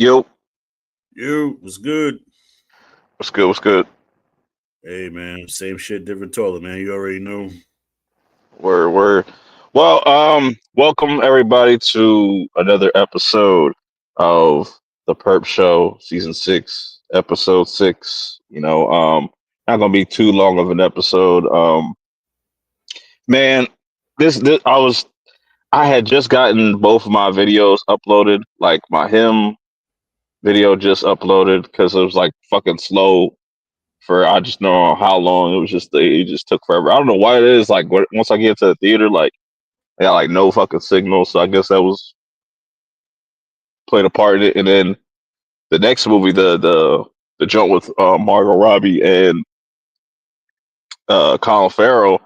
Yo, You was good. what's good? What's good? Hey man, same shit, different toilet, man. You already know. We're welcome everybody to another episode of the Perp Show, season 6, episode 6. Not gonna be too long of an episode. Man, this I had just gotten both of my videos uploaded, like my him video just uploaded because it was like fucking slow for I just know how long it just took forever. I don't know why it is. Like once I get to the theater, like I got like no fucking signal, so I guess that was played a part in it. And then the next movie, the joint with Margot Robbie and Colin Farrell,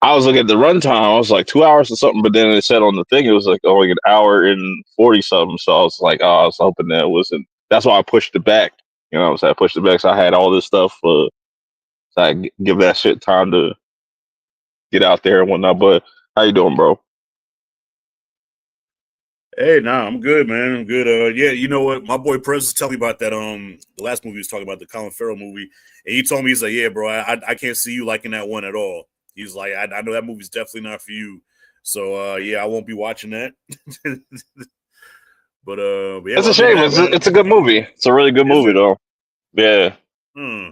I was looking at the runtime. I was like 2 hours or something, but then it said on the thing it was like only an hour and 40 something. So I was like, oh, I was hoping that it wasn't. That's why I pushed it back. You know, what I'm saying I pushed it back, so I had all this stuff. So give that shit time to get out there and whatnot. But how you doing, bro? Hey, nah, I'm good, man. I'm good. Yeah, you know what? My boy Prez was telling me about that. The last movie he was talking about, the Colin Farrell movie, and he told me he's like, yeah, bro, I can't see you liking that one at all. He's like, I know that movie's definitely not for you. So yeah, I won't be watching that. But yeah, It's a other than shame. that, It's a man, good movie. It's a really good is movie, it? though. Yeah. Hmm.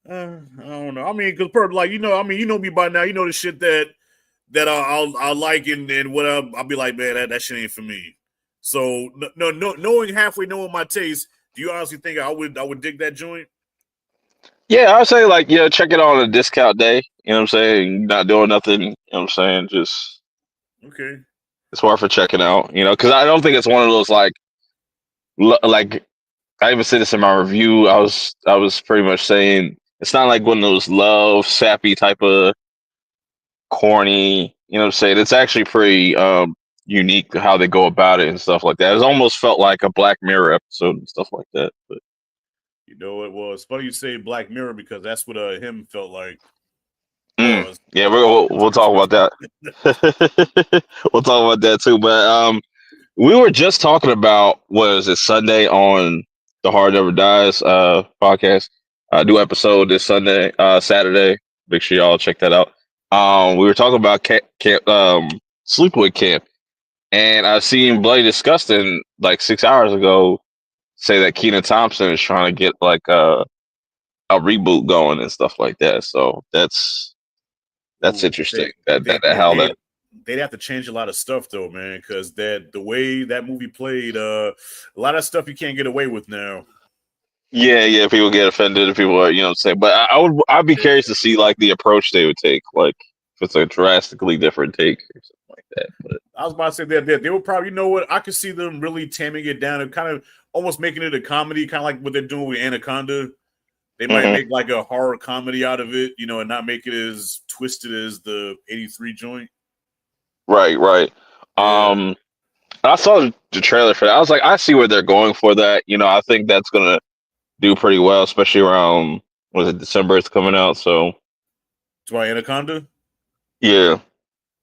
I don't know. I mean, because like you know me by now. You know the shit that I'll like and what I'll be like, man, that shit ain't for me. So no, knowing halfway knowing my taste, do you honestly think I would dig that joint? Yeah, I'd say like yeah, check it on a discount day. You know what I'm saying? You're not doing nothing. You know what I'm saying? Just Okay. it's worth for checking out. You know, because I don't think it's one of those like I even said this in my review. I was pretty much saying it's not like one of those love sappy type of corny. You know what I'm saying? It's actually pretty unique how they go about it and stuff like that. It almost felt like a Black Mirror episode and stuff like that. But You know what? Well, it's funny you say Black Mirror because that's what him felt like. Pause. yeah, we'll talk about that. We'll talk about that too. But we were just talking about what is it Sunday on the Heart Never Dies podcast. New episode this Sunday, Saturday. Make sure y'all check that out. We were talking about camp, sleepaway camp, and I seen Bloody Disgusting like 6 hours ago say that Kenan Thompson is trying to get like a reboot going and stuff like that. So that's Ooh, interesting. That how they that. they'd have to change a lot of stuff though, man, because that the way that movie played, a lot of stuff you can't get away with now. Yeah, yeah. People get offended. If people are, you know, what I'm saying. But I'd be curious to see like the approach they would take. Like if it's a drastically different take or something like that. But I was about to say that they would probably, you know what, I could see them really taming it down and kind of almost making it a comedy, kind of like what they're doing with Anaconda. They might hmm make like a horror comedy out of it, and not make it as twisted as the '83 joint. right, right. Yeah. Um, I saw the trailer for that. I was like, I see where they're going for that. You know, I think that's gonna do pretty well, especially around was it December? It's coming out. So That's why Anaconda. yeah.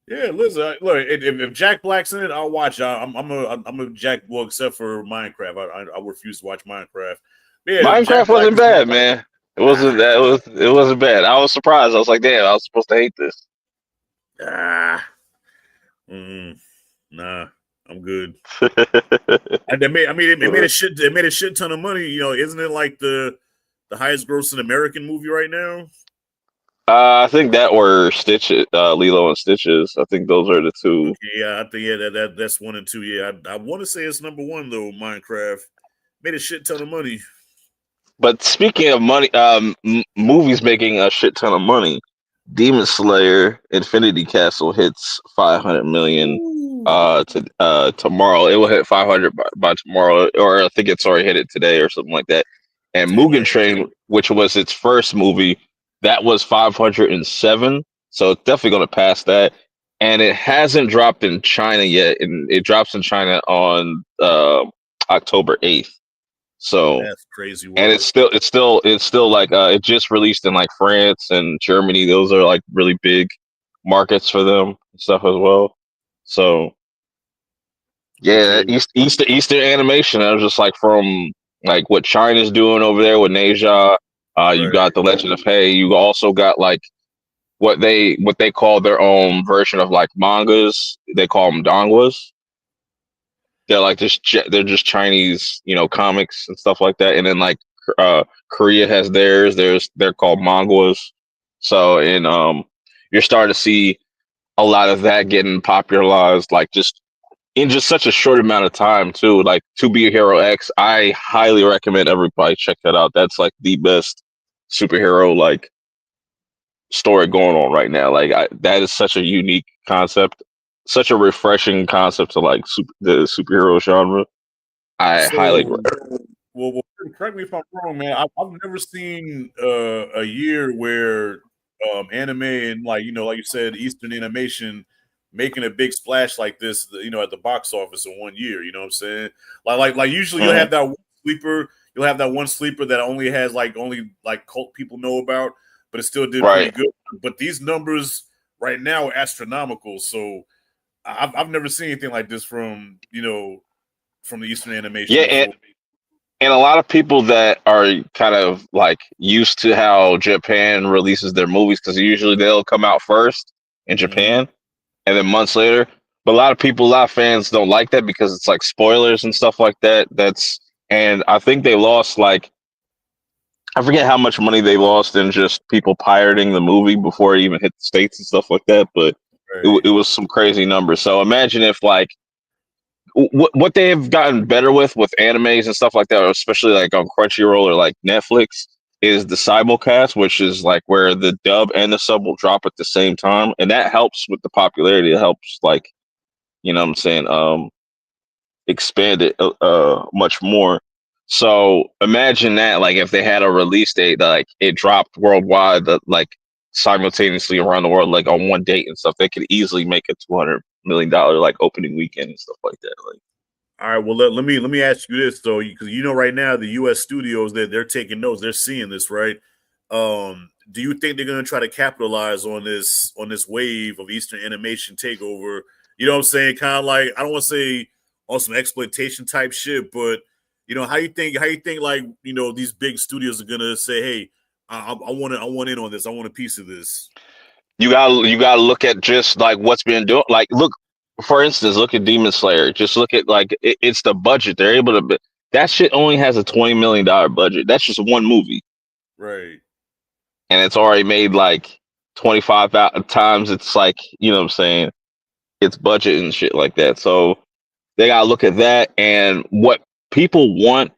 Yeah, listen. Look, if Jack Black's in it, I'll watch. I'm a Jack. Well, except for Minecraft, I refuse to watch Minecraft. But yeah, if Minecraft Jack Black wasn't is in bad, it. man. It wasn't Ah, that it wasn't bad. I was surprised. I was like, damn, I was supposed to hate this. ah, mm, nah, I'm good. And they made. I mean, it made a shit. It made a shit ton of money. Isn't it like the highest grossing American movie right now? I think that were Stitches, Lilo and Stitches. I think those are the two. Okay, yeah, I think yeah that's one and two. Yeah, I want to say it's number one though. Minecraft made a shit ton of money. But speaking of money, movies making a shit ton of money. Demon Slayer Infinity Castle hits 500 million Ooh. tomorrow. It will hit 500 by tomorrow, or I think it's already hit it today or something like that. And Mugen Damn. Train, which was its first movie, that was 507. So it's definitely going to pass that. And it hasn't dropped in China yet, and it drops in China on October 8th. So That's crazy and work. it's still like it just released in like France and Germany. Those are like really big markets for them and stuff as well. So Yeah, Okay. Eastern animation. I was just like from like what China's doing over there with Neja. You Right. got the Legend of Hay. You also got like what they call their own version of like mangas. They call them donghwas. They're like they're just Chinese, comics and stuff like that. And then like Korea has theirs. They're called manguas. So you're starting to see a lot of that getting popularized, like just in just such a short amount of time too. Like To Be a Hero X, I highly recommend everybody check that out. That's like the best superhero like story going on right now. Like that is such a unique concept, such a refreshing concept to like the superhero genre. I highly So, well, correct me if I'm wrong, man. I've never seen a year where anime and like like you said, Eastern animation making a big splash like this, at the box office in one year. You know what I'm saying? Like usually you'll Mhm. have that one sleeper. You'll have that one sleeper that only like cult people know about, but it still did pretty Right. good. But these numbers right now are astronomical. So I've never seen anything like this from the Eastern animation Yeah, and, before. and a lot of people that are kind of like used to how Japan releases their movies because usually they'll come out first in Hmm. Japan and then months later. But a lot of fans don't like that because it's like spoilers and stuff like that. And I think they lost like I forget how much money they lost in just people pirating the movie before it even hit the states and stuff like that. But Right. it was some crazy numbers. So imagine if like what they have gotten better with animes and stuff like that, especially like on Crunchyroll or like Netflix, is the simulcast, which is like where the dub and the sub will drop at the same time, and that helps with the popularity. It helps like what I'm saying expand it much more. So imagine that like if they had a release date that like it dropped worldwide that like simultaneously around the world like on one date and stuff, they could easily make a $200 million like opening weekend and stuff like that. Like All right. Well, let me ask you this though, because right now the U.S. studios they're taking notes. They're seeing this, right? Do you think they're going to try to capitalize on this wave of Eastern animation takeover? You know what I'm saying? Kind of like I don't want to say on some exploitation type shit, but how you think like these big studios are going to say, hey, I want in on this. I want a piece of this. you gotta look at just like what's been doing. Like, look, for instance, look at Demon Slayer. Just look at like it's the budget they're able to. That shit only has a $20 million budget. That's just one movie, Right. and it's already made like 25 times. It's like what I'm saying. It's budget and shit like that. So they gotta look at that and what people want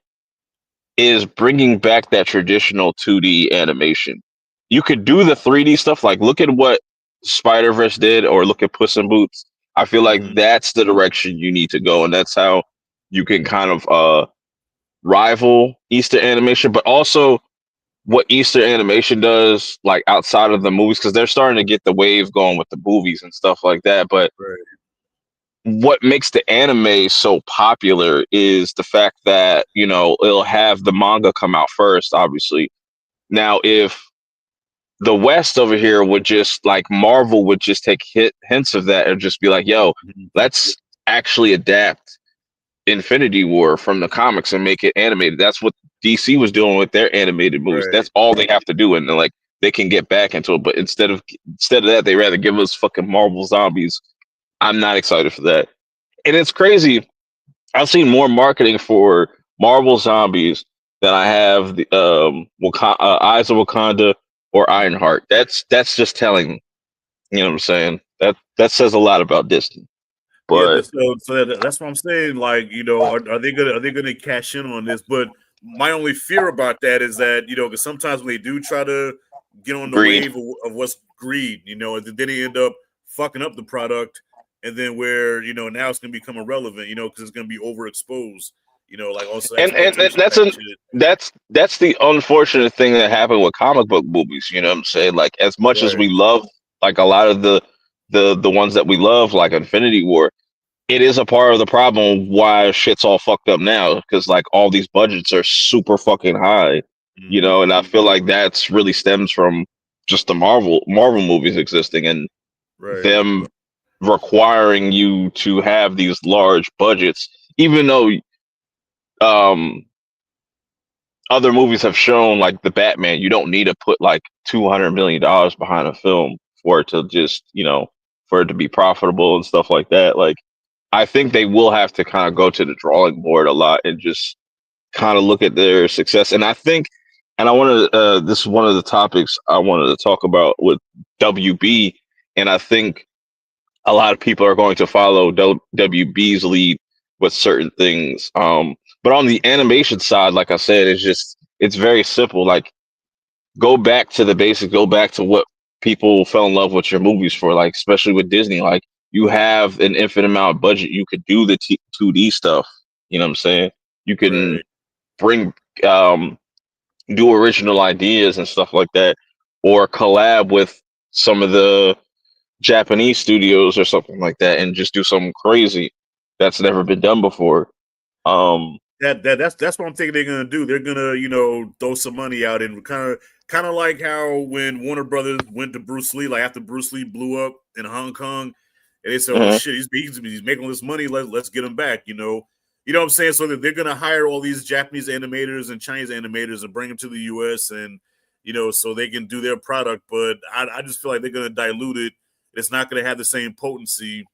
is bringing back that traditional 2D animation. You could do the 3D stuff, like look at what Spider Verse did, or look at Puss in Boots. I feel like Hmm. that's the direction you need to go, and that's how you can kind of rival Easter animation, but also what Easter animation does, like outside of the movies, because they're starting to get the wave going with the movies and stuff like that. But Right. what makes the anime so popular is the fact that it'll have the manga come out first, obviously. Now, if the West over here would just like Marvel would just take hints of that and just be like, "Yo, Mhm. let's actually adapt Infinity War from the comics and make it animated." That's what DC was doing with their animated movies. Right. That's all they have to do, and then, like they can get back into it. But instead of that, they rather give us fucking Marvel zombies. I'm not excited for that, and it's crazy. I've seen more marketing for Marvel Zombies than I have the Eyes of Wakanda or Mhm. Ironheart. That's just telling. You know what I'm saying? That says a lot about Disney. Yeah, But that's what I'm saying. Like, are they gonna cash in on this? But my only fear about that is that because sometimes when they do try to get on the greed. wave of what's greed, and then they end up fucking up the product, and then where now it's gonna become irrelevant, because it's gonna be overexposed, like also And exploitation type shit. that's the unfortunate thing that happened with comic book movies. You know what I'm saying? Like as much as Right. we love like a lot of the ones that we love, like Infinity War, it is a part of the problem why shit's all fucked up now because like all these budgets are super fucking high, Hmm. and I feel like that's really stems from just the Marvel movies existing and Right. them. requiring you to have these large budgets, even though um other movies have shown like the Batman, you don't need to put like $200 million behind a film for it to just, for it to be profitable and stuff like that. Like, I think they will have to kind of go to the drawing board a lot and just kind of look at their success. And I think, and I wanted, this is one of the topics I wanted to talk about with WB. And I think a lot of people are going to follow WB's lead with certain things. But on the animation side, like I said, it's very simple. Like, go back to the basics, go back to what people fell in love with your movies for, like especially with Disney. Like, you have an infinite amount of budget, you could do the 2D stuff. You know what I'm saying? You can Right. bring do original ideas and stuff like that, or collab with some of the Japanese studios or something like that, and just do something crazy that's never been done before. Um, That's what I'm thinking they're gonna do. They're gonna, throw some money out and kind of like how when Warner Brothers went to Bruce Lee, like after Bruce Lee blew up in Hong Kong, and they said, "Oh mhm. shit, he's making all this money. Let's get him back." You know what I'm saying? So that they're gonna hire all these Japanese animators and Chinese animators and bring them to the U.S. and so they can do their product. But I just feel like they're gonna dilute it. It's not gonna have the same potency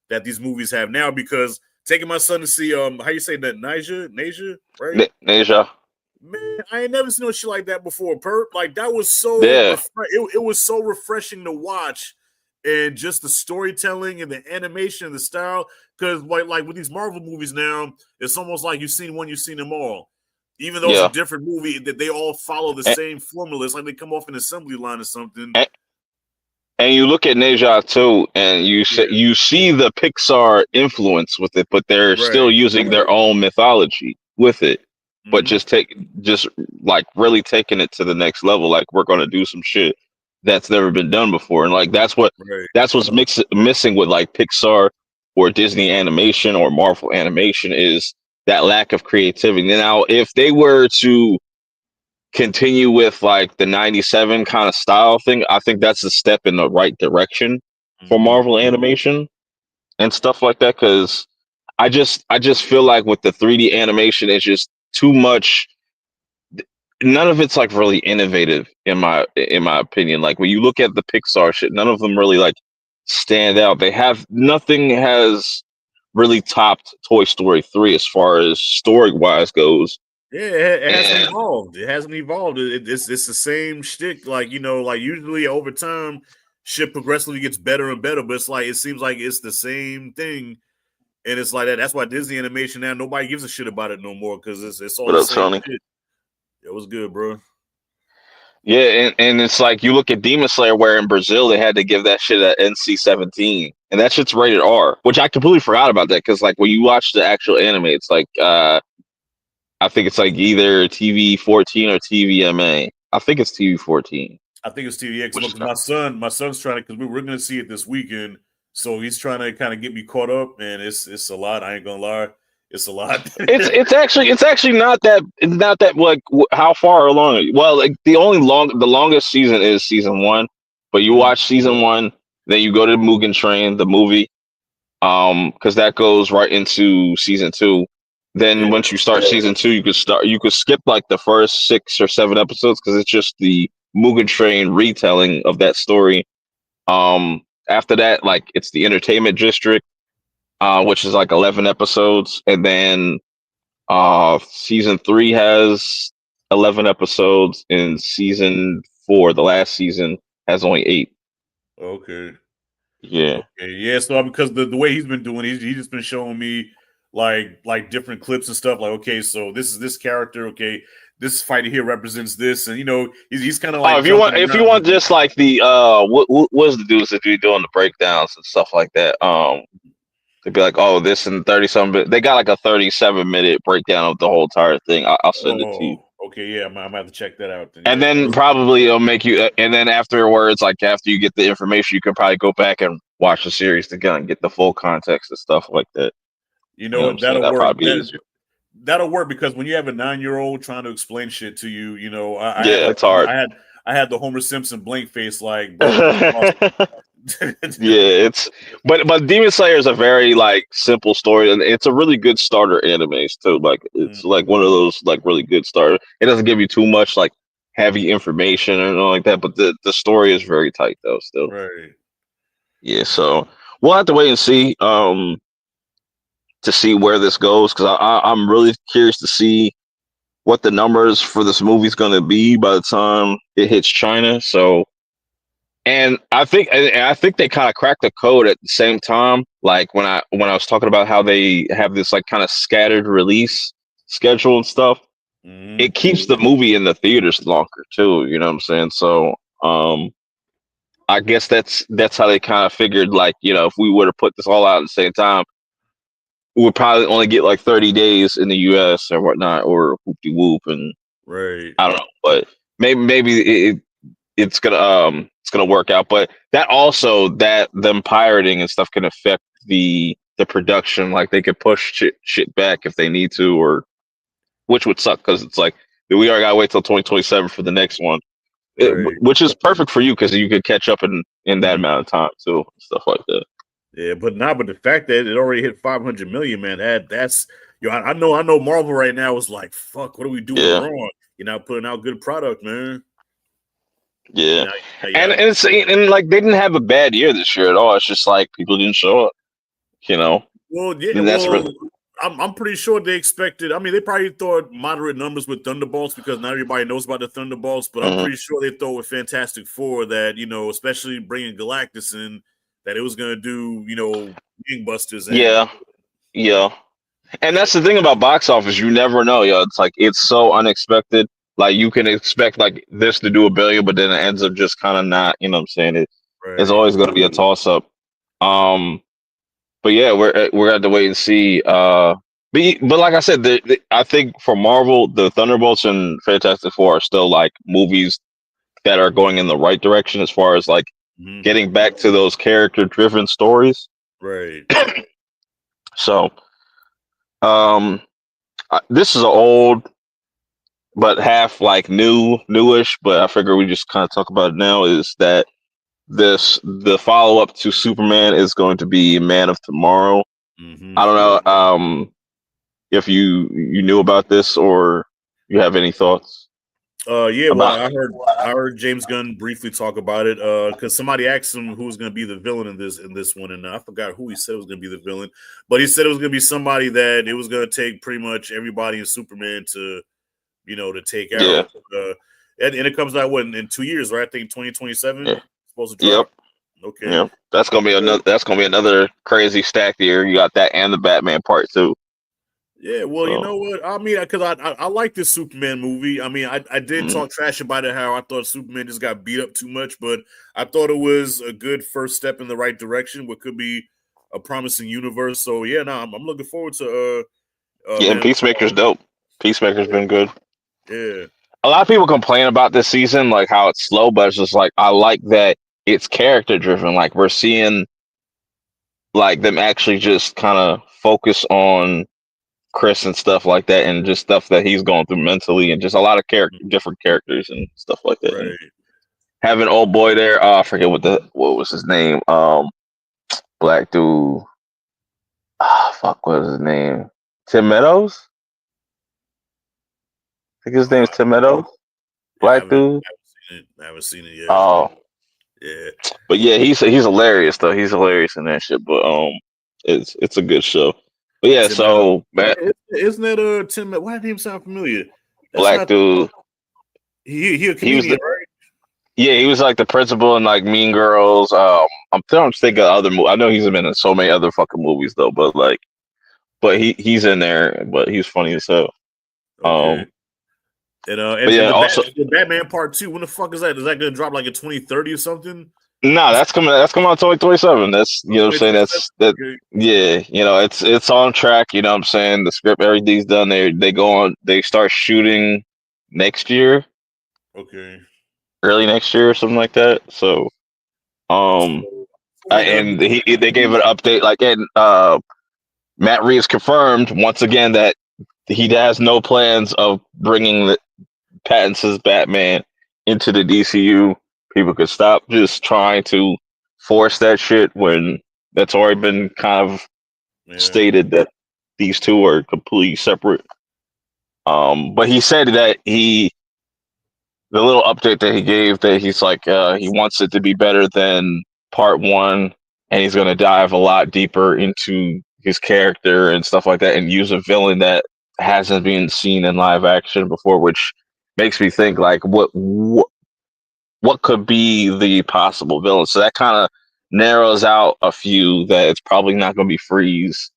that these movies have now because taking my son to see how you say that Nasia, right? Neja, Man, I ain't never seen no shit like that before. Purp, like that was yeah, it was so refreshing to watch, and just the storytelling and the animation and the style. Because like with these Marvel movies now, it's almost like you've seen them all. Even though it's a yeah. different movie, that they all follow the And, same formula. It's like they come off an assembly line or something. and, and you look at Neja too, and Yeah, you see the Pixar influence with it, but they're still right. using their own mythology with it. But Mm-hmm. just like really taking it to the next level. Like, we're gonna do some shit that's never been done before, and like Right. that's what's missing with like Pixar or Disney animation or Marvel animation is that lack of creativity. Now, if they were to continue with like the 97 kind of style thing, I think that's a step in the right direction for Mm-hmm. Marvel animation and stuff like that. Cause I just feel like with the 3D animation, it's just too much. None of it's like really innovative in my opinion. Like, when you look at the Pixar shit, none of them really like stand out. They have nothing has really topped Toy Story 3 as far as story wise goes. Yeah, it hasn't And evolved. It hasn't evolved. It's the same shtick. Like like usually over time, shit progressively gets better and better. But it's like it seems like it's the same thing, and it's like that. That's why Disney animation now nobody gives a shit about it no more because it's all what the up, same Tony? shit. It was good, bro. Yeah, and it's like you look at Demon Slayer, where in Brazil they had to give that shit at NC-17, and that shit's rated R, which I completely forgot about that because like when you watch the actual anime, it's like I think it's like either TV 14 or TVMA. I think it's TV 14, I think it's TVX. which Look, is my son's trying to because we're gonna see it this weekend, so he's trying to kind of get me caught up, and it's a lot. I ain't gonna lie, it's a lot. it's actually not that like how far along. Well, like the longest season is season one, but you Mhm. watch season one, then you go to Mugen Train, the movie, because that goes right into season two. Then Yeah. once you start season two, you could skip like the first 6 or 7 episodes because it's just the Mugen Train retelling of that story. After that, like it's the Entertainment District, which is like 11 episodes, and then season three has 11 episodes, and season four, the last season, has only 8. Okay. Yeah. Okay, yeah. So because the way he's been doing, he's just been showing me like different clips and stuff. Like, okay, so this is this character. Okay, this fighter here represents this, and he's kind of Oh, like jumping if you around with want me. just like the what's the dudes that be doing the breakdowns and stuff like that. To be like, oh, this in 30 something. They got like a 37-minute breakdown of the whole entire thing. I'll send it to you. Oh, okay, yeah. I'm gonna have to check that out. Then, And yeah, then because probably it'll make you. And then afterwards, like after you get the information, you can probably go back and watch the series to kind of get the full context and stuff like that. you You know know what I'm what, saying? that'll That'd work. probably be easier. That'll work because when you have a 9-year-old trying to explain shit to you, I had Yeah, like it's hard. I had the Homer Simpson blank face, like, bro, come on. Yeah, but Demon Slayer is a very like simple story, and it's a really good starter animes too. Like it's like one of those like really good starter. It doesn't give you too much like heavy information or anything like that, but the story is very tight though. Still, Right. yeah. So we'll have to wait and see to see where this goes because I'm really curious to see what the numbers for this movie is going to be by the time it hits China. So and I think they kind of cracked the code at the same time. Like when I was talking about how they have this like kind of scattered release schedule and stuff, Mm-hmm. it keeps the movie in the theaters longer too. You know what I'm saying? So um, I guess that's how they kind of figured. Like if we were to put this all out at the same time, we would probably only get like 30 days in the U.S. or whatnot, or whoop de whoop, and Right. I don't know, but maybe it's gonna work out. But that also that them pirating and stuff can affect the production. Like they could push shit back if they need to, or which would suck because it's like we already gotta wait till 2027 for the next one. Right. Which is perfect for you because you could catch up in that Mhm. amount of time too, stuff like that. Yeah, but the fact that it already hit 500 million, man, that's I know Marvel right now is like, fuck, what are we doing Yeah, wrong? You're not putting out good product, man. You yeah, know, you and gotta, and like they didn't have a bad year this year at all. It's just like people didn't show up, you know, well, yeah, and that's well, really. I'm pretty sure they expected. I mean, they probably thought moderate numbers with Thunderbolts because not everybody knows about the Thunderbolts, but I'm Mhm. pretty sure they thought with Fantastic Four that especially bringing Galactus in, that it was gonna do gangbusters and Yeah, yeah. And that's the thing about box office, you never know, yo. It's like it's so unexpected. Like you can expect like this to do a billion, but then it ends up just kind of not. You know what I'm saying? It's right. always going to be a toss up. Um, but yeah, we're going to wait and see. But like I said, I think for Marvel, the Thunderbolts and Fantastic Four are still like movies that are going in the right direction as far as like Mhm. getting back to those character driven stories. Right. So um, this is an old but half like newish, but I figure we just kind of talk about it now is that the follow up to Superman is going to be Man of Tomorrow. Hmm. I don't know if you knew about this or you have any thoughts Yeah, well, about. I heard James Gunn briefly talk about it because somebody asked him who was going to be the villain in this one, and I forgot who he said was going to be the villain, but he said it was going to be somebody that it was going to take pretty much everybody in Superman to take Yeah, out. And it comes out in 2 years, right? I think 2027 yeah, supposed to yep, drop. Okay. yep. That's gonna be another crazy stack year. You got that and the Batman part two. Yeah, well, you So know what? I mean, because I like this Superman movie. I mean, I did mm, talk trash about it, how I thought Superman just got beat up too much, but I thought it was a good first step in the right direction, what could be a promising universe. So yeah, no, I'm looking forward to yeah, and Man. Peacemaker's dope. Peacemaker's been good. Yeah, A lot of people complain about this season, like how it's slow, but it's just like I like that it's character driven. Like we're seeing like them actually just kind of focus on Chris and stuff like that, and just stuff that he's going through mentally, and just a lot of different characters and stuff like that. And right. having old boy there, I forget what was his name, black dude, fuck, what was his name? Tim Meadows. I think his name's Tim Meadows. Yeah, I Black haven't, dude. I haven't seen it. I haven't seen it yet. Oh, Yeah, but yeah, he's hilarious though. He's hilarious in that shit. But it's a good show. But yeah, Tim Meadows. so man, Isn't that Tim? Why did name sound familiar? That's black not dude. he a He was comedian, the right? Yeah, he was like the principal in like Mean Girls. I'm trying to think of other movies. I know he's been in so many other fucking movies though, but he's in there. But he's funny as hell. Okay. Um, And but and yeah, the also Batman Part 2, when the fuck is that? Is that gonna drop like in 2030 or something? nah, that's coming out 2027. That's you know what I'm saying. 2027? That's that. Okay. Yeah, it's on track. You know what I'm saying. The script, everything's done. They go on. They start shooting next year, Okay. early next year or something like that. So um, So hopefully that'll be and they gave an update like and Matt Reeves confirmed once again that he has no plans of bringing Pattinson's Batman into the DCU. People could stop just trying to force that shit when that's already been kind of stated that these two are completely separate. But he said that the little update that he gave that he's like he wants it to be better than part one, and he's gonna dive a lot deeper into his character and stuff like that, and use a villain that hasn't been seen in live action before, which makes me think like what could be the possible villain. So that kind of narrows out a few that it's probably not going to be Freeze.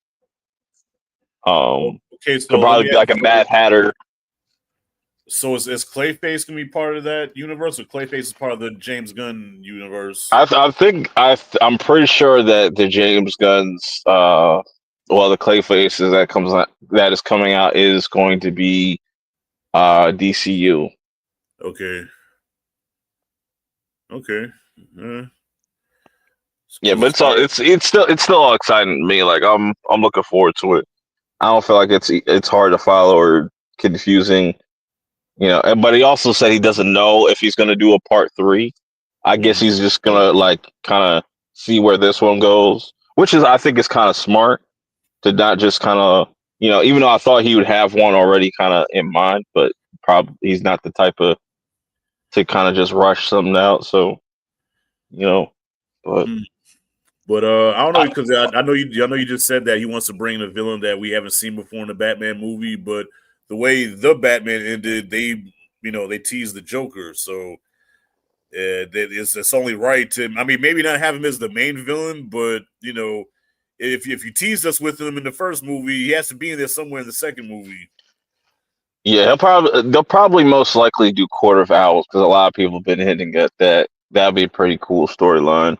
Okay, so could let me probably be like a Mad Hatter. So is Clayface gonna be part of that universe, or Clayface is part of the James Gunn universe? I'm pretty sure that the James Gunn's the Clayface that is coming out is going to be DCU. Okay. Yeah, but it's still all exciting to me. Like I'm looking forward to it. I don't feel like it's hard to follow or confusing. But he also said he doesn't know if he's going to do a part three. I guess he's just gonna like kind of see where this one goes, which is I think is kind of smart to not just kind of even though I thought he would have one already kind of in mind, but probably he's not the type of to kind of just rush something out. So but. But I don't know, because I know you just said that he wants to bring a villain that we haven't seen before in the Batman movie. But the way the Batman ended, they teased the Joker, so it's only right to. I mean, maybe not have him as the main villain, but if you teased us with him in the first movie, he has to be in there somewhere in the second movie. Yeah, they'll probably most likely do Court of Owls because a lot of people have been hinting at that. That'd be a pretty cool storyline.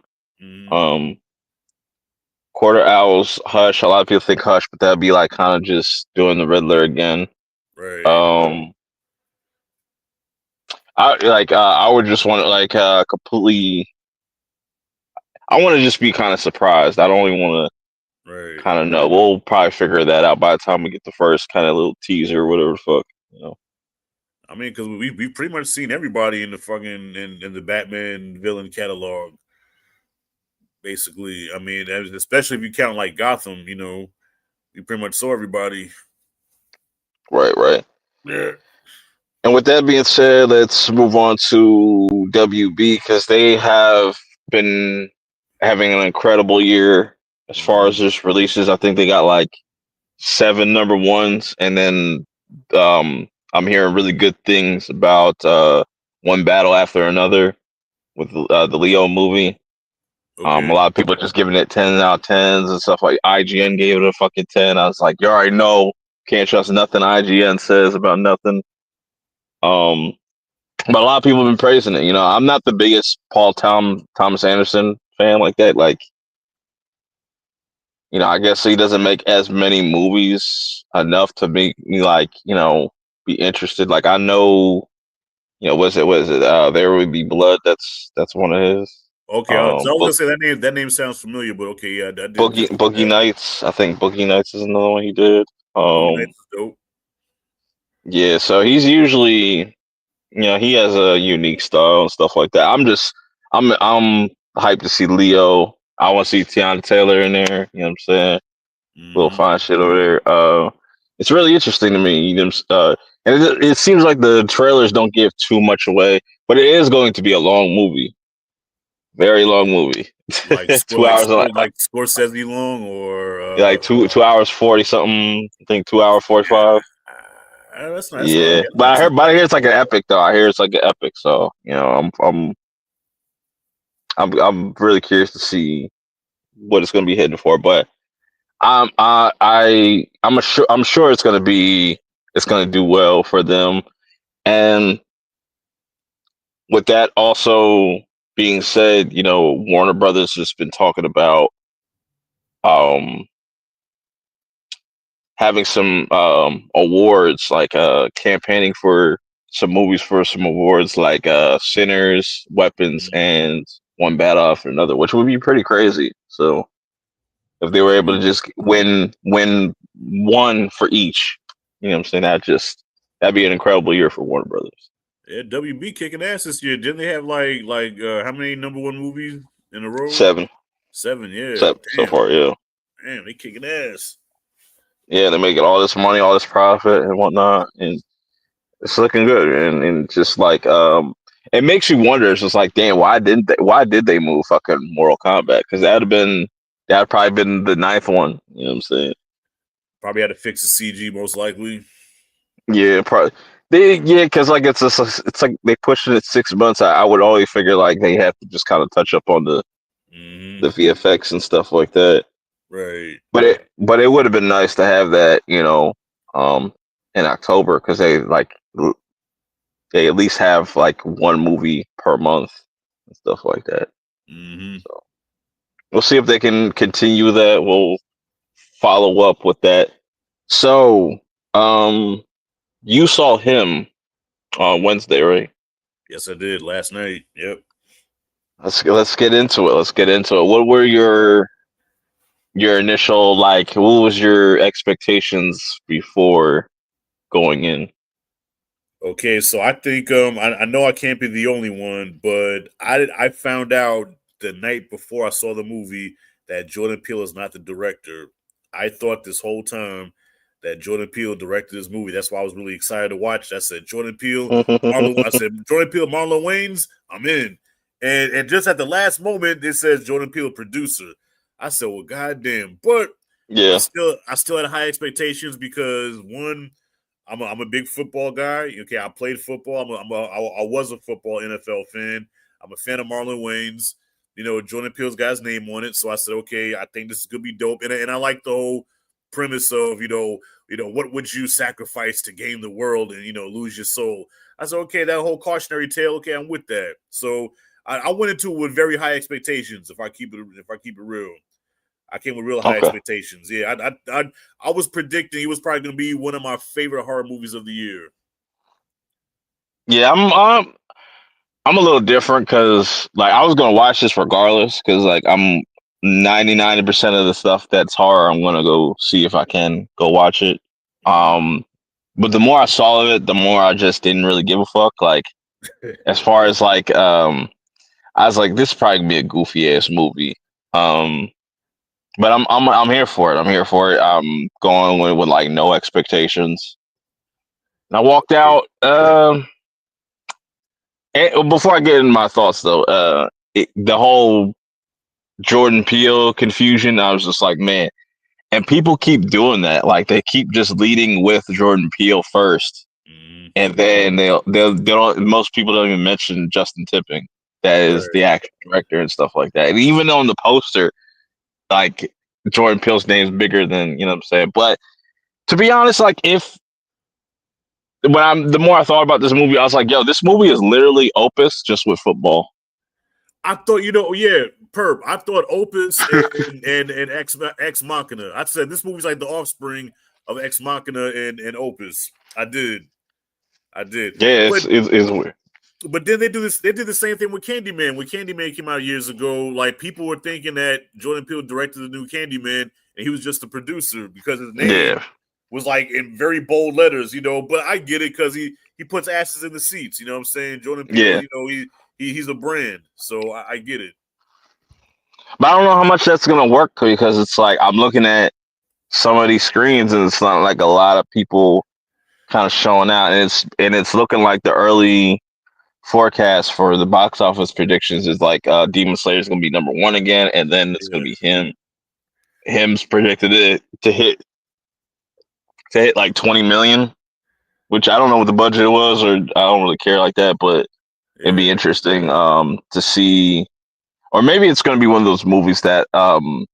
Court of Owls, Hush. A lot of people think Hush, but that'd be like kind of just doing the Riddler again. Right. I would just want to completely. I want to just be kind of surprised. I don't even want to kind of know. We'll probably figure that out by the time we get the first kind of little teaser or whatever the fuck. I mean, because we've pretty much seen everybody in the fucking in the Batman villain catalog. Basically, I mean, especially if you count like Gotham, we pretty much saw everybody. Right. Yeah. And with that being said, let's move on to WB because they have been having an incredible year as far as just releases. I think they got like 7 number ones, and then I'm hearing really good things about One Battle After Another with the Leo movie. A lot of people are just giving it 10 out of 10s and stuff. Like IGN gave it a fucking 10. I was like, you already know, can't trust nothing IGN says about nothing. But a lot of people have been praising it. I'm not the biggest Thomas Anderson fan like that. Like, I guess he doesn't make as many movies enough to make me be interested. Like I know, was it? There Would Be Blood. That's one of his. Okay, so I was gonna say that name sounds familiar, but okay, yeah, I did. Boogie Nights. I think Boogie Nights is another one he did. Boogie Nights is dope. Yeah, so he's usually, he has a unique style and stuff like that. I'm hyped to see Leo. I want to see Tiana Taylor in there. You know what I'm saying? Little fine shit over there. It's really interesting to me. And it seems like the trailers don't give too much away, but it is going to be a long movie. Very long movie. Like 2 hours, like Scorsese long, or like 2 hours 40 something. I think 2 hours 45. That's nice. Yeah, but I hear it's like an epic though. I hear it's like an epic. So I'm really curious to see what it's going to be hitting for. But I'm sure it's going to do well for them. And with that also being said, Warner Brothers has been talking about having some awards, like campaigning for some movies for some awards, like Sinners, Weapons, and One Battle After Another, which would be pretty crazy. So if they were able to just win one for each, what I'm saying, that'd be an incredible year for Warner Brothers. Yeah, WB kicking ass this year. Didn't they have like how many number one movies? in a row? 7, 7, yeah. 7 so far. Yeah, Damn, they kicking ass. yeah, they're making all this money, all this profit and whatnot, and it's looking good. And just like it makes you wonder. It's just like, damn, why did they move fucking Mortal Kombat? Because that'd probably been the ninth one. You know what I'm saying? Probably had to fix the CG most likely. Yeah, probably. Because like it's like they pushing it 6 months. I would always figure like they have to just kind of touch up on the VFX and stuff like that. Right. But it would have been nice to have that, in October because they at least have like one movie per month and stuff like that. Mm-hmm. So we'll see if they can continue that. We'll follow up with that. So, you saw him on Wednesday, right? Yes, I did last night. Yep. Let's get into it. Let's get into it. What were your initial like? What was your expectations before going in? Okay, so I think I know I can't be the only one, but I found out the night before I saw the movie that Jordan Peele is not the director. I thought this whole time that Jordan Peele directed this movie. That's why I was really excited to watch. I said Jordan Peele, Marlon. I said Jordan Peele, Marlon Wayans. I'm in. And just at the last moment, it says Jordan Peele producer. I said, well, goddamn. But Yeah. I still had high expectations because one, I'm a big football guy. Okay, I played football. I was a football NFL fan. I'm a fan of Marlon Wayans. You know, Jordan Peele's got his name on it, so I said, okay, I think this is gonna be dope. And I like the whole premise of what would you sacrifice to gain the world and lose your soul. I said, okay, that whole cautionary tale. Okay, I'm with that. So I went into it with very high expectations. If I keep it real. I came with real high Okay. expectations. Yeah, I was predicting it was probably going to be one of my favorite horror movies of the year. Yeah, I'm a little different because like I was gonna watch this regardless because like I'm 99% of the stuff that's horror I'm gonna go see if I can go watch it. Um, but the more I saw of it, the more I just didn't really give a fuck. Like as far as like I was like, this is probably gonna be a goofy ass movie. Um, but I'm here for it. I'm here for it. I'm going with like no expectations. And I walked out. Before I get into my thoughts though, the whole Jordan Peele confusion, I was just like, man, and people keep doing that. Like they keep just leading with Jordan Peele first, Mm-hmm. and then they don't. Most people don't even mention Justin Tipping, that is the Right. actual director and stuff like that. And even on the poster, like Jordan Peele's name's bigger than what I'm saying. But to be honest, like if the more I thought about this movie, I was like, yo, this movie is literally Opus just with football. I thought, yeah, Purp. I thought Opus and Ex Machina. I said this movie's like the offspring of Ex Machina and Opus. I did. Yeah, But it's weird. But then they do this. They did the same thing with Candyman. When Candyman came out years ago, like people were thinking that Jordan Peele directed the new Candyman, and he was just a producer because his name Yeah, was like in very bold letters. But I get it because he puts asses in the seats. You know what I'm saying? Jordan Peele, yeah. he's a brand, so I get it. But I don't know how much that's gonna work because it's like I'm looking at some of these screens and it's not like a lot of people kind of showing out, and it's looking like the early forecast for the box office predictions is like Demon Slayer is gonna be number one again, and then it's gonna Yeah, be him. Him's predicted it to hit like 20 million, which I don't know what the budget was, or I don't really care like that, but it'd be yeah. interesting to see, or maybe it's gonna be one of those movies that kind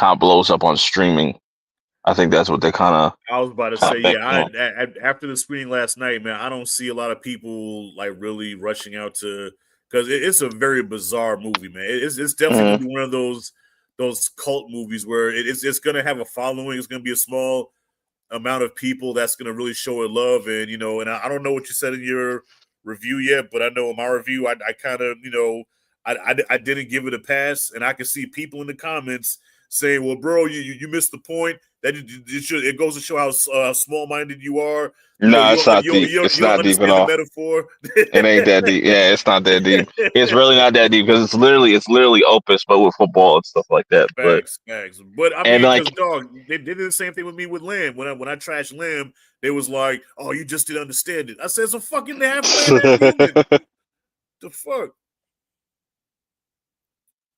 of blows up on streaming. I think that's what they I was about to kind say, of yeah. banking on. After the screening last night, man, I don't see a lot of people like really rushing out to because it's a very bizarre movie, man. It's definitely Hmm. gonna be one of those cult movies where it's gonna have a following. It's gonna be a small amount of people that's gonna really show it love, and and I don't know what you said in your review yet, but I know in my review, I kind of I didn't give it a pass, and I can see people in the comments saying, "Well, bro, you missed the point. That it goes to show how small-minded you are. No, it's not deep. It's You don't not deep at understand the all. metaphor." It ain't that deep. Yeah, it's not that deep. It's really not that deep because it's literally Opus, but with football and stuff like that. But Facts. But I and mean, because like dog, they did the same thing with me with Lamb. When I trashed Lamb, they was like, "Oh, you just didn't understand it." I said, "So fucking half Lamb, half human." The fuck?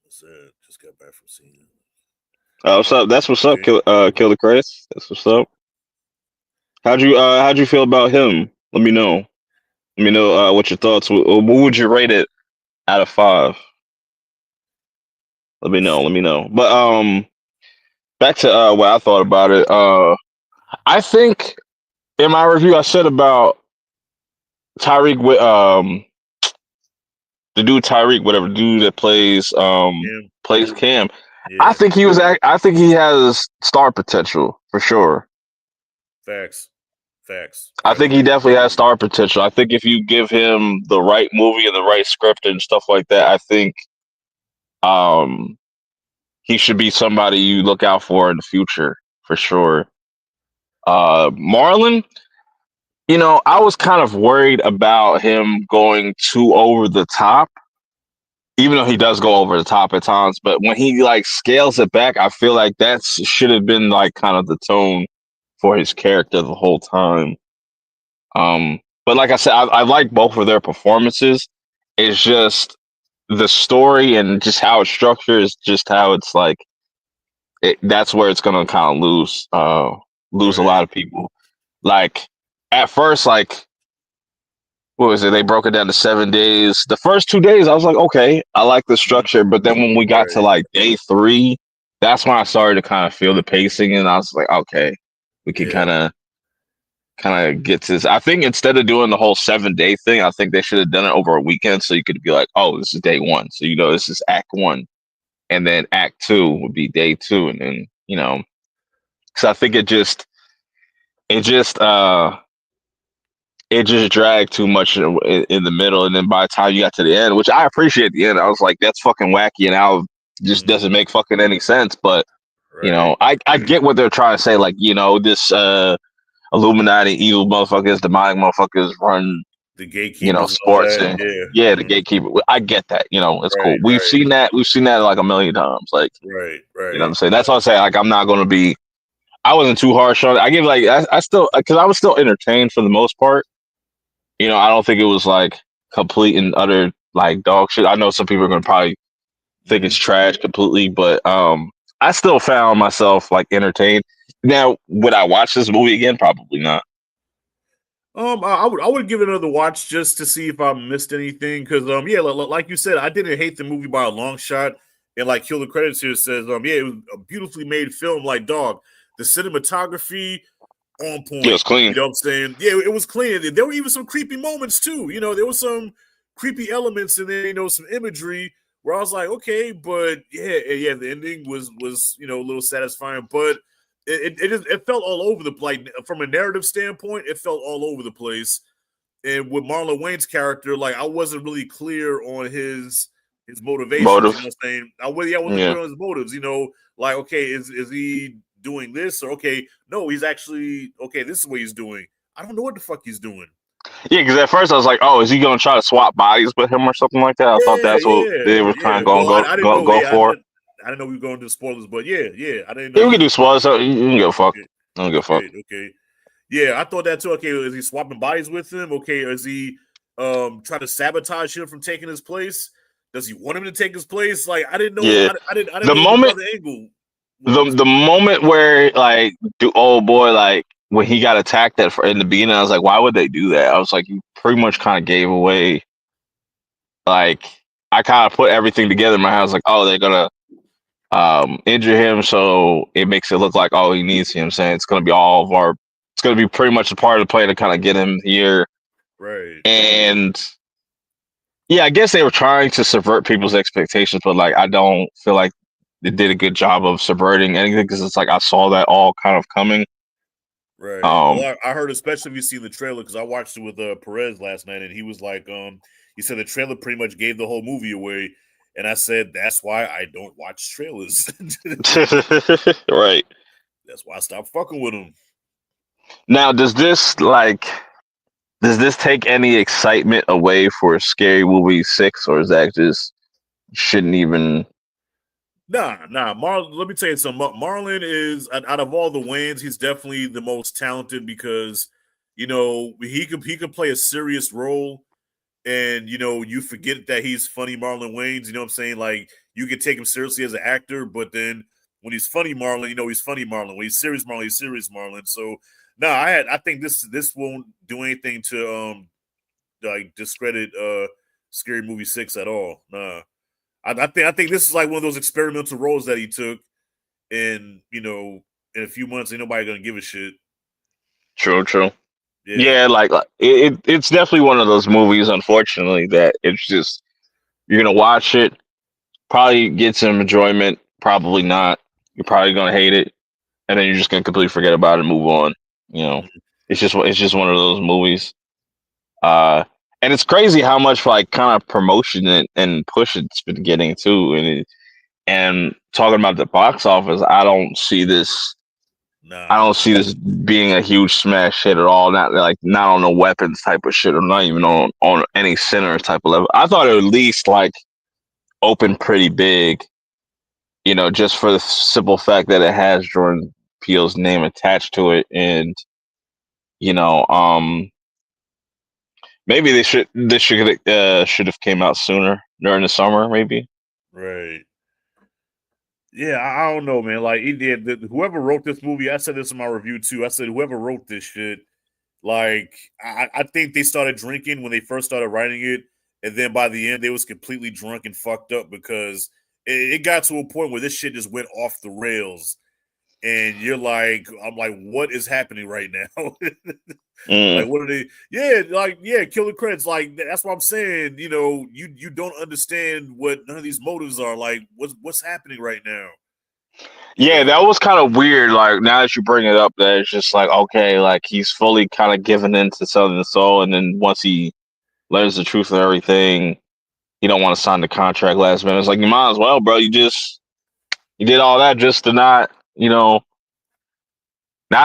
What's that? Just got back from seeing it. what's up? That's what's up. Okay. Kill the Christ. That's what's up. How'd you feel about him? Let me know. Let me know what your thoughts. What would you rate it out of 5? Let me know. Let me know. But back to what I thought about it. I think in my review I said about Tyreek with the dude Tyreek, whatever dude that plays Cam. I Yeah. think I think he has star potential for sure. Facts. I think he definitely has star potential. I think if you give him the right movie and the right script and stuff like that, I think um he should be somebody you look out for in the future for sure. Marlon, I was kind of worried about him going too over the top, even though he does go over the top at times. But when he like scales it back, I feel like that should have been like kind of the tone for his character the whole time. But like I said, I like both of their performances. It's just the story and just how it's structured is just how it's like that's where it's gonna kind of lose a lot Right. of people. Like at first, like what was it? They broke it down to 7 days. The first 2 days, I was like, okay, I like the structure. But then when we got to Right. like day 3, that's when I started to kind of feel the pacing, and I was like, okay, we can Yeah. kind of get to this. I think instead of doing the whole 7 day thing, I think they should have done it over a weekend, so you could be like, oh, this is day 1, so this is Act 1, and then Act 2 would be day 2, and then because I think it just it just dragged too much in the middle, and then by the time you got to the end, which I appreciate the end, I was like, that's fucking wacky, and now just doesn't make fucking any sense. But Right. I get what they're trying to say, like this Illuminati evil motherfuckers, demonic motherfuckers run The gatekeepers and all sports, that. and Yeah. yeah, the gatekeeper. I get that, it's cool. Right. We've seen that. We've seen that like a million times. Like, you know what Right. I'm saying? That's what I'm saying. Like, I'm not going to be. I wasn't too harsh on it. I give like I still because I was still entertained for the most part. I don't think it was like complete and utter like dog shit. I know some people are gonna probably think it's trash completely, but I still found myself like entertained. Now, would I watch this movie again? Probably not. I would give it another watch just to see if I missed anything. Because yeah, like you said, I didn't hate the movie by a long shot. And like Kill the Credits here says, yeah, it was a beautifully made film. Like dog, the cinematography on It point. was clean. You know what I'm saying? Yeah, it was clean. There were even some creepy moments too. There was some creepy elements in there. Some imagery where I was like, okay, but yeah, the ending was a little satisfying, but it felt all over the place. From a narrative standpoint, it felt all over the place. And with Marlon Wayne's character, like I wasn't really clear on his motivations. You know Motive. what I'm saying? I wasn't Yeah. clear on his motives. Like okay, is he doing this or okay? No, he's actually okay. This is what he's doing. I don't know what the fuck he's doing. Yeah, because at first I was like, "Oh, is he gonna try to swap bodies with him or something like that?" I thought that's what they were trying to Well, I didn't know. go Yeah, for. I didn't know we were going to spoilers, but yeah, I didn't Yeah, we know. can do spoilers. So you can go fuck. I don't give a fuck. Okay. Yeah, I thought that too. Okay, is he swapping bodies with him? Okay, is he trying to sabotage him from taking his place? Does he want him to take his place? Like I didn't know. Yeah, I didn't the know what the moment other angle was. the moment where like do old boy like when he got attacked in the beginning, I was like, why would they do that? I was like, you pretty much kind of gave away. Like I kind of put everything together in my head. I was like, oh, they're gonna injure him, so it makes it look like all he needs. You know what I'm saying? It's gonna be all of our. It's gonna be pretty much a part of the play to kind of get him here. Right. And yeah, I guess they were trying to subvert people's expectations, but like I don't feel like they did a good job of subverting anything because it's like I saw that all kind of coming. Right. Well, I heard, especially if you see the trailer, because I watched it with Perez last night, and he was like, he said the trailer pretty much gave the whole movie away, And I said, that's why I don't watch trailers. Right. That's why I stopped fucking with them. Now, does this take any excitement away for Scary Movie 6, or is that just shouldn't even? Nah. Marlon, let me tell you something. Marlon is, out of all the Wayans, he's definitely the most talented because, he could play a serious role, and you forget that he's funny Marlon Wayans. You know what I'm saying? Like, you can take him seriously as an actor, but then when he's funny Marlon, he's funny Marlon. When he's serious Marlon, he's serious Marlon. So no, I think this won't do anything to like discredit Scary Movie 6 at all. Nah. I think this is like one of those experimental roles that he took, and in a few months, ain't nobody gonna give a shit. True. Yeah. Yeah, like it's definitely one of those movies, unfortunately, that it's just you're gonna watch it, probably get some enjoyment, probably not. You're probably gonna hate it, and then you're just gonna completely forget about it and move on. You know, Mhm. it's just one of those movies. Uh, and it's crazy how much like kind of promotion and push it's been getting too. And talking about the box office, I Nah. don't see this being a huge smash hit at all. Not on the weapons type of shit, or not even on any center type of level. I thought it would at least like open pretty big, just for the simple fact that it has Jordan Peele's name attached to it, and you know, um, maybe should have came out sooner during the summer, maybe. Right. Yeah, I don't know, man. Like, he did. Whoever wrote this movie, I said this in my review too. I said whoever wrote this shit, like, I think they started drinking when they first started writing it, and then by the end they was completely drunk and fucked up because it got to a point where this shit just went off the rails, and I'm like, what is happening right now? Mm. Like, what are they? Yeah, like, yeah, killer credits. Like, that's what I'm saying. You don't understand what none of these motives are. Like, what's happening right now? You Yeah, know? that was kind of weird. Like now that you bring it up, that it's just like okay, like he's fully kind of given into Southern Soul, and then once he learns the truth of everything, he don't want to sign the contract last minute. It's like you might as well, bro. You did all that just to not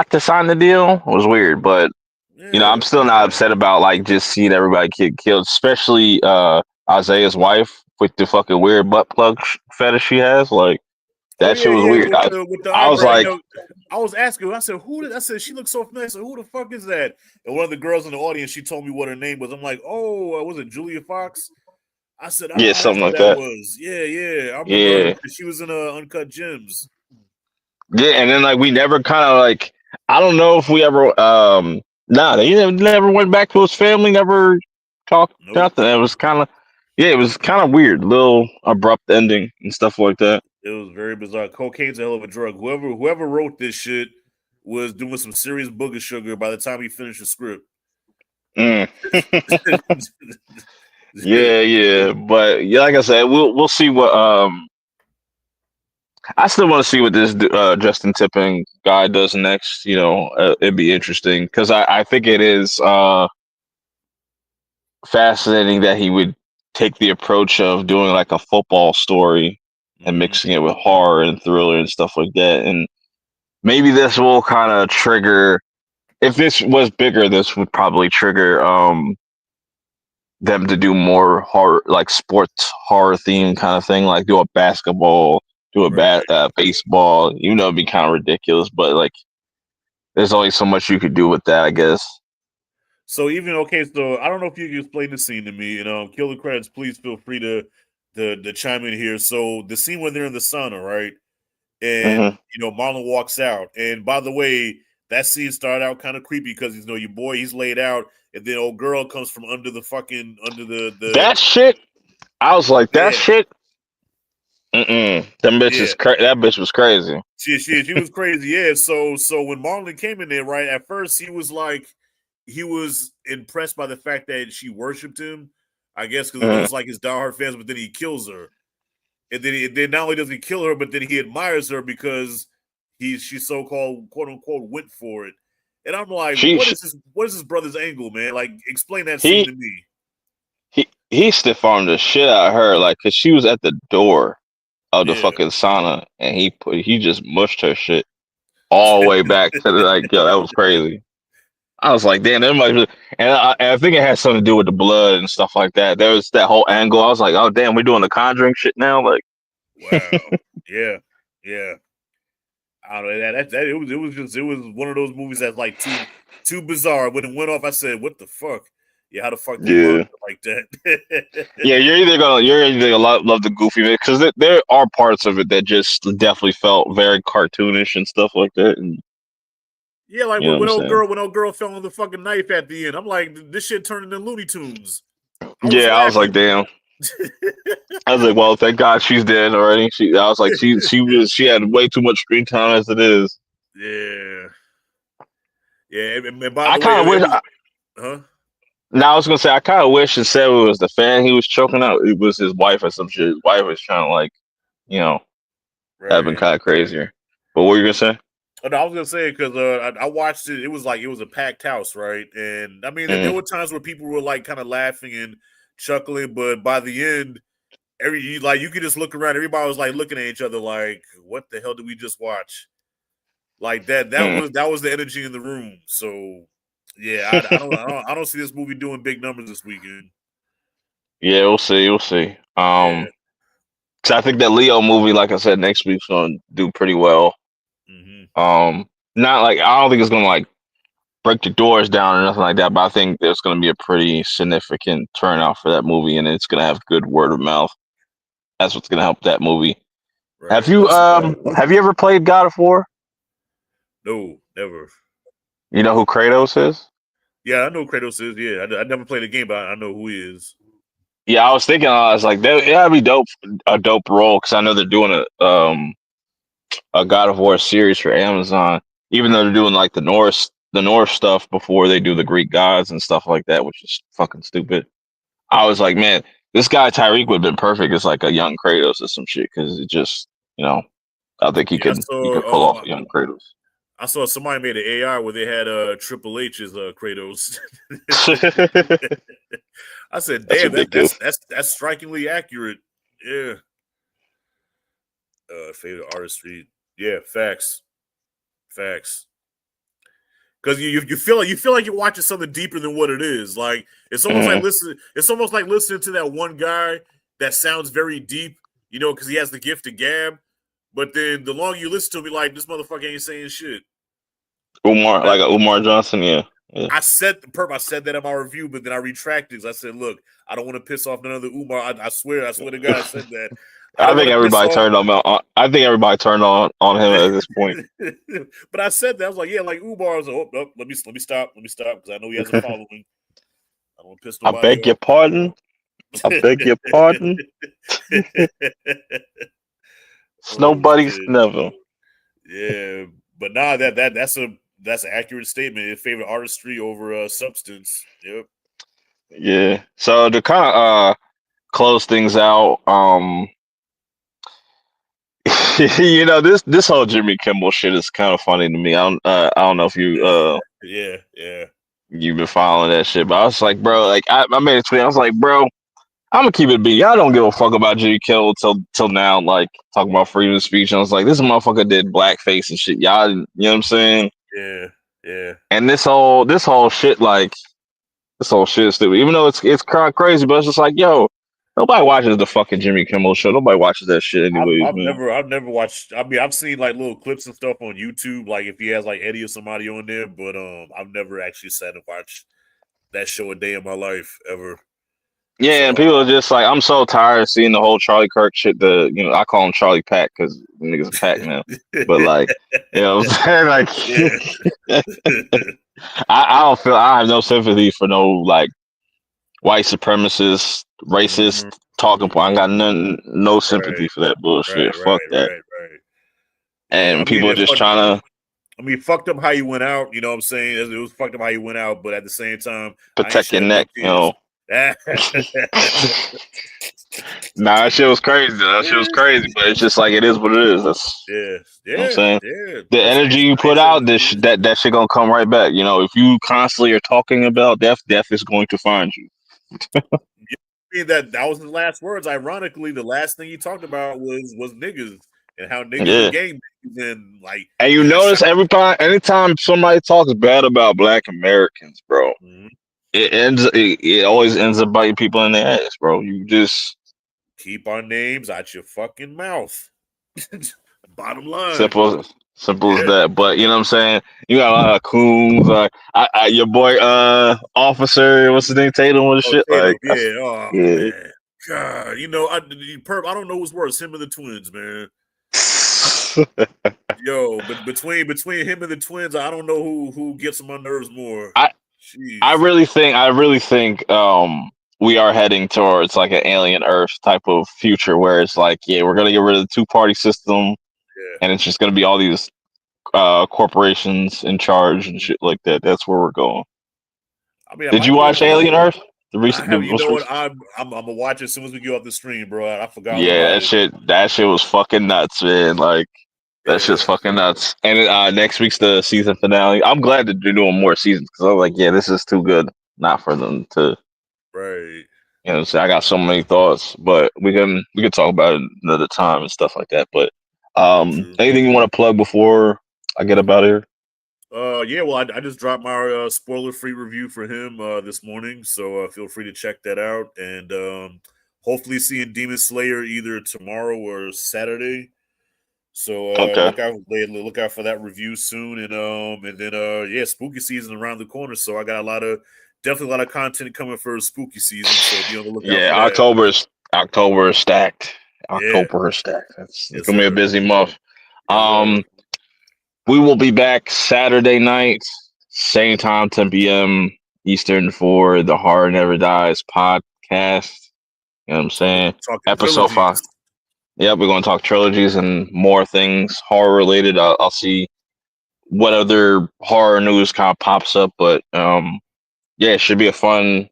to sign the deal. It was weird, but I'm Yeah, still not upset about like just seeing everybody get killed, especially Isaiah's wife with the fucking weird butt plug fetish she has. Like oh that yeah, shit was yeah, weird. with the I was eyebrow. like, I was asking. I said, "Who?" I said, "She looks so familiar." I said, "Who the fuck is that?" And one of the girls in the audience, she told me what her name was. I'm like, "Oh, was it Julia Fox?" I said, yeah, "Ah, that's something who like that that. was." Yeah. I remember her. Yeah. She was in Uncut Gems. Yeah, and then like we never kind of like I don't know if we ever they never went back to his family, never talked Nope. nothing. It was kind of yeah, it was kind of weird, little abrupt ending and stuff like that. It was very bizarre. Cocaine's a hell of a drug. Whoever wrote this shit was doing some serious booger sugar by the time he finished the script. Mm. Yeah, but yeah, like I said, we'll see what I still want to see what this Justin Tipping guy does next. It'd be interesting because I think it is fascinating that he would take the approach of doing like a football story and Mhm. mixing it with horror and thriller and stuff like that. And maybe this will kind of trigger. If this was bigger, this would probably trigger them to do more horror, like sports horror theme kind of thing, like do a basketball, do a Right. baseball. It'd be kind of ridiculous, but like there's only so much you could do with that, I guess. So so I don't know if you can explain the scene to me, and kill the credits. Please feel free to chime in here. So the scene when they're in the sauna, right? Hmm. And Marlon walks out. And by the way, that scene started out kind of creepy because your boy, he's laid out, and then old girl comes from under the fucking under the That shit, I was like, that yeah. shit. Mm-mm. Yeah. That bitch was crazy. She was crazy. Yeah. So when Marlon came in there, right, at first he was like, he was impressed by the fact that she worshipped him, I guess, because it Hmm. was like his diehard fans, but then he kills her. And then not only does he kill her, but then he admires her because she's so called quote unquote went for it. And I'm like, She, what she is this? What is this brother's angle, man? Like, explain that scene he to me. he stiff armed the shit out of her, like, cause she was at the door of the Yeah. fucking sauna, and he just mushed her shit all the way back to the, like, yo, that was crazy. I was like, damn, that might be, and I think it had something to do with the blood and stuff like that. There was that whole angle. I was like, oh damn, we're doing the Conjuring shit now, like. Wow. Yeah. Yeah. I don't know that it was one of those movies that's like too bizarre. When it went off, I said, "What the fuck? Yeah, how the fuck do you launch Yeah. it like that?" Yeah, you're either gonna love the goofy bit because there are parts of it that just definitely felt very cartoonish and stuff like that, and Yeah, like you know what I'm saying. when old girl fell on the fucking knife at the end. I'm like, this shit turned into Looney Tunes. I was Yeah, I was like, laughing. damn. I was like, well, thank God she's dead already. I was like, she had way too much screen time as it is. Yeah, yeah. And by I the way, kind of wish. huh? Now I was gonna say I kind of wish instead it was the fan he was choking out, it was his wife or some shit. His wife was trying to like, you know, have been Right. kind of crazier. But what were you gonna say? Oh, no, I was gonna say because I watched it. It was like it was a packed house, right? And I mean, there Mm. were times where people were like kind of laughing and chuckling, but by the end, like you could just look around. Everybody was like looking at each other, like, "What the hell did we just watch?" Like that. Mm. That was the energy in the room. So yeah, I don't see this movie doing big numbers this weekend. Yeah, we'll see. We'll see. Yeah. So I think that Leo movie, like I said, next week's gonna do pretty well. Hmm. Um, Not like I don't think it's gonna like break the doors down or nothing like that, but I think there's gonna be a pretty significant turnout for that movie, and it's gonna have good word of mouth. That's what's gonna help that movie. Right. That's Have you ever played God of War? no, never. You know who Kratos is? Yeah, I know Kratos is. Yeah, I never played the game, but I know who he is. Yeah, I was thinking, I was like, that'd be dope, a dope role, because I know they're doing a God of War series for Amazon, even though they're doing like the Norse stuff before they do the Greek gods and stuff like that, which is fucking stupid. I was like, man, this guy Tyreek would have been perfect as like a young Kratos or some shit, because it just, I think Yeah, he could pull off a young Kratos. I saw somebody made an AI where they had Triple H's Kratos. I said, That's "Damn, ridiculous. that's strikingly accurate." Yeah. Favorite artistry. Yeah, facts. Because you feel like you're watching something deeper than what it is. Like it's almost like Mhm. listening. It's almost like listening to that one guy that sounds very deep. You know, because he has the gift of gab. But then the longer you listen to him, you're like, this motherfucker ain't saying shit. Umar, But like a Umar Johnson, yeah, yeah. I said that in my review, but then I retracted. I said, look, I don't want to piss off none of the Umar. I swear to God, I said that. I I don't want think to piss everybody off. turned I think everybody turned on him at this point. But I said that. I was like, yeah, like Umar. I was like, oh, let me stop, because I know he has a following. I don't want to piss I nobody beg your off. pardon. I beg your pardon. It's Oh nobody's shit. never. Yeah. But nah, that's an accurate statement. His favorite artistry over substance. Yep. Yeah. So to kind of close things out, this whole Jimmy Kimmel shit is kind of funny to me. I don't know if Yeah. you've been following that shit, but I was like, bro, like I made a tweet. I was like, bro, I'm gonna keep it B. Y'all don't give a fuck about Jimmy Kimmel till now. Like talking about freedom of speech. And I was like, this motherfucker did blackface and shit. Y'all, you know what I'm saying? Yeah. And this whole shit, like this whole shit is stupid. Even though it's kind of crazy, but it's just like, yo, nobody watches the fucking Jimmy Kimmel show. Nobody watches that shit anyways, man. I've never watched. I mean, I've seen like little clips and stuff on YouTube, like if he has like Eddie or somebody on there, but I've never actually sat and watched that show a day in my life ever. Yeah, and So people are just like, I'm so tired of seeing the whole Charlie Kirk shit. I call him Charlie Pack because niggas a pack now. But like, you know what I'm saying? yeah, Like, I don't feel I have no sympathy for no like white supremacist, racist Mhm, talking point. I mhm. got none, no sympathy Right, for that bullshit. Fuck that. right. Yeah, I And mean, people are just trying to fucked up how you went out. You know what I'm saying? It was fucked up how you went out, but at the same time, I ain't protect your shedding no neck, tears. Nah, that shit was crazy. That shit was crazy, but it's just like it is what it is. That's you know what I'm saying. Yeah. The Listen, energy you I ain't put shedding out, no tears. that shit gonna come right back. If you constantly are talking about death, death is going to find you. mean that was his last words. Ironically, the last thing he talked about was niggas and how niggas are Yeah. gang niggas and like And you and that shot. notice anytime somebody talks bad about Black Americans, bro, Mhm. it always ends up biting people in the ass, bro. You just Keep our names out your fucking mouth. Bottom line. simple as Yeah. that. But you know what I'm saying? You got a lot of coons, your boy officer, what's his name, Tatum and Oh, shit. Tatum. Like Yeah. Oh yeah. man. God, Perp. I don't know what's worse, him or the twins, man. Yo, but between him and the twins, I don't know who gets on my nerves more. I I Jeez. really think we are heading towards like an alien Earth type of future where it's like, yeah, we're gonna get rid of the two-party system Yeah. and it's just gonna be all these corporations in charge and Mhm. shit like that. That's where we're going. I mean, I Did you might be watch wrong. Alien Earth? The I recent, the have. You most know what? recent. I'm gonna watch it as soon as we get off the stream, bro. I forgot all Yeah, about that it. shit was fucking nuts, man. Like that shit's Yeah. fucking nuts. And next week's the season finale. I'm glad that they're doing more seasons because I was like, yeah, this is too good not for them to. Right. You know, say I got so many thoughts, but we can talk about it another time and stuff like that. But True. True. anything you want to plug before I get up out of here? Yeah. Well, I just dropped my spoiler-free review for him this morning, so feel free to check that out. And hopefully, seeing Demon Slayer either tomorrow or Saturday. So Okay. look out for that review soon, and then yeah, spooky season around the corner. So I got definitely a lot of content coming for spooky season. So be on the lookout Yeah, for that. October is stacked. Yeah, October is stacked. It's yes, gonna be a sir. busy month. Yes, sir. Um, we will be back Saturday night, same time, 10 p.m. Eastern for the Horror Never Dies podcast. You know what I'm saying? Talking Episode trilogies. 5. Yeah, we're going to talk trilogies and more things horror related. I'll see what other horror news kind of pops up, but yeah, it should be a fun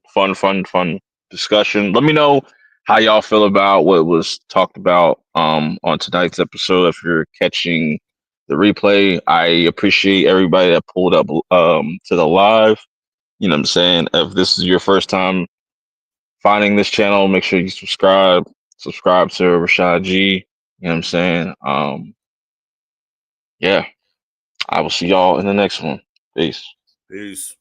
discussion. Let me know how y'all feel about what was talked about on tonight's episode. If you're catching the replay, I appreciate everybody that pulled up to the live. You know what I'm saying? If this is your first time finding this channel, make sure you subscribe. Subscribe to Rashad G. You know what I'm saying? Yeah, I will see y'all in the next one. Peace. Peace.